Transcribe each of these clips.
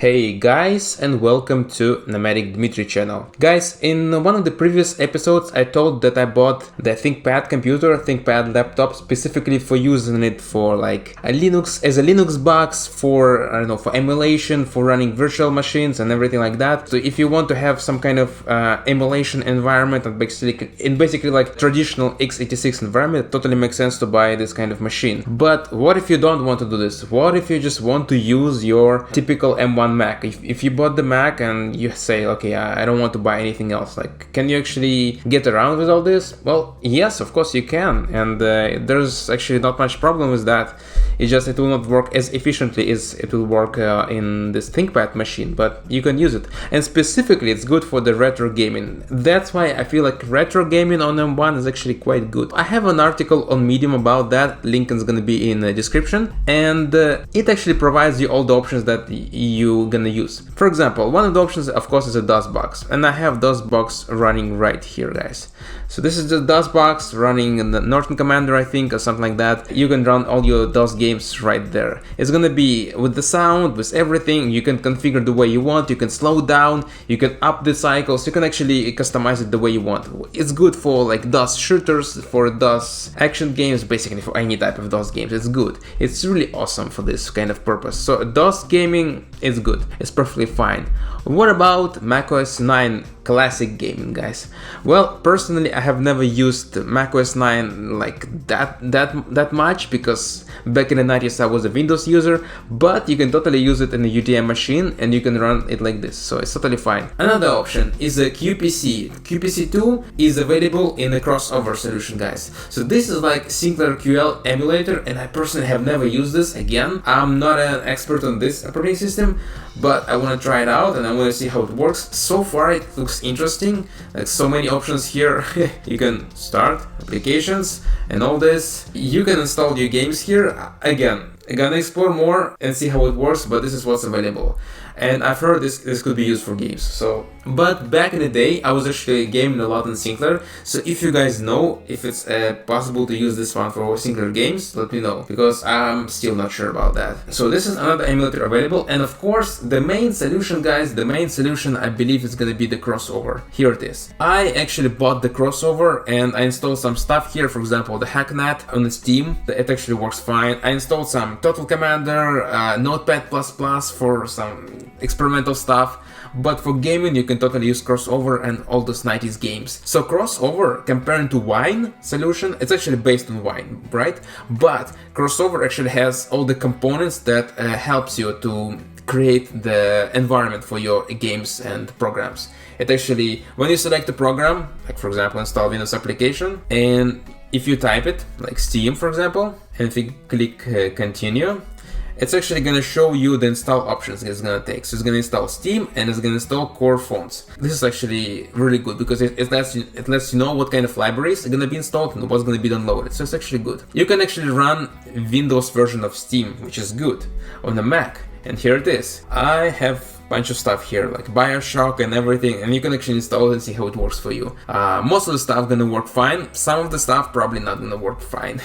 Hey guys, and welcome to Nomadic Dmitry channel. Guys, in one of the previous episodes I told that I bought the ThinkPad laptop specifically for using it for like a Linux box for, I don't know, for emulation, for running virtual machines and everything like that. So if you want to have some kind of emulation environment and basically like traditional x86 environment, it totally makes sense to buy this kind of machine. But what if you don't want to do this? What if you just want to use your typical M1 Mac? If you bought the Mac and you say, okay, I don't want to buy anything else, like, can you actually get around with all this? Well, yes, of course you can, and there's actually not much problem with that. It's just it will not work as efficiently as it will work in this ThinkPad machine, but you can use it. And specifically, it's good for the retro gaming. That's why I feel like retro gaming on M1 is actually quite good. I have an article on Medium about that, link is gonna be in the description, and it actually provides you all the options that you're gonna use. For example, one of the options, of course, is a DOSBox, and I have DOSBox running right here, guys. So this is the DOSBox running in the Norton Commander, I think, or something like that. You can run all your DOS games right there. It's gonna be with the sound, with everything. You can configure the way you want. You can slow down. You can up the cycles. You can actually customize it the way you want. It's good for like DOS shooters, for DOS action games, basically for any type of DOS games. It's good. It's really awesome for this kind of purpose. So DOS gaming is good. It's perfectly fine. What about macOS 9 classic gaming, guys? Well, personally, I have never used macOS 9 like that much, because back in the 90s I was a Windows user, but you can totally use it in a UTM machine and you can run it like this, so it's totally fine. Another option is a QPC. QPC2 is available in a crossover solution, guys. So this is like SinclairQL emulator, and I personally have never used this. Again, I'm not an expert on this operating system, but I want to try it out and I want to see how it works. So far it looks interesting, like so many options here. You can start applications and all this. You can install your games here. Again, I'm gonna explore more and see how it works, but this is what's available. And I've heard this could be used for games. So, but back in the day, I was actually gaming a lot in Sinclair. So if you guys know if it's possible to use this one for Sinclair games, let me know, because I'm still not sure about that. So this is another emulator available, and of course the main solution, guys, the main solution I believe is gonna be the crossover. Here it is. I actually bought the crossover and I installed some stuff here. For example, the Hacknet on the Steam. It actually works fine. I installed some Total Commander, Notepad++ for some experimental stuff, but for gaming you can totally use crossover and all those 90s games. So crossover, comparing to Wine solution, it's actually based on Wine, right? But crossover actually has all the components that helps you to create the environment for your games and programs. It actually, when you select a program, like for example install Windows application, and if you type it, like Steam for example, and if you click continue, it's actually going to show you the install options it's going to take. So it's going to install Steam and it's going to install core fonts. This is actually really good because it lets you know what kind of libraries are going to be installed and what's going to be downloaded. So it's actually good. You can actually run Windows version of Steam, which is good, on a Mac. And here it is. I have a bunch of stuff here, like Bioshock and everything, and you can actually install it and see how it works for you. Most of the stuff gonna work fine, some of the stuff probably not gonna work fine.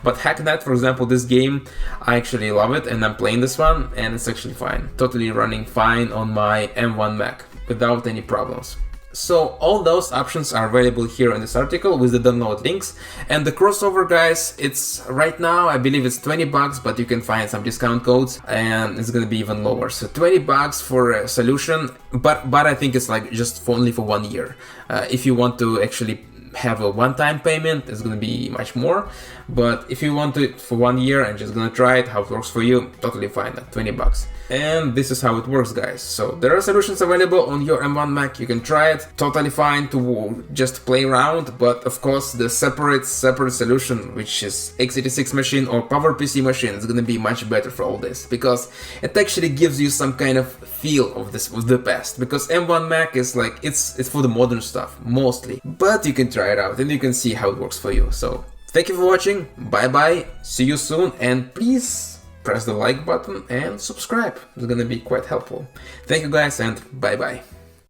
But Hacknet, for example, this game, I actually love it, and I'm playing this one, and it's actually fine. Totally running fine on my M1 Mac, without any problems. So all those options are available here in this article with the download links. And the crossover, guys, it's right now I believe it's $20, but you can find some discount codes and it's gonna be even lower. So $20 for a solution, but I think it's like just only for 1 year. If you want to actually have a one-time payment, it's gonna be much more. But if you want it for 1 year and just gonna try it, how it works for you, totally fine at $20. And this is how it works, guys. So there are solutions available on your M1 Mac. You can try it, totally fine to just play around. But of course, the separate solution, which is x86 machine or PowerPC machine, is gonna be much better for all this, because it actually gives you some kind of feel of this with the past. Because M1 Mac is like it's for the modern stuff mostly, but you can try it out and you can see how it works for you. So thank you for watching. Bye bye. See you soon, and please press the like button and subscribe. It's gonna be quite helpful. Thank you guys, and bye bye.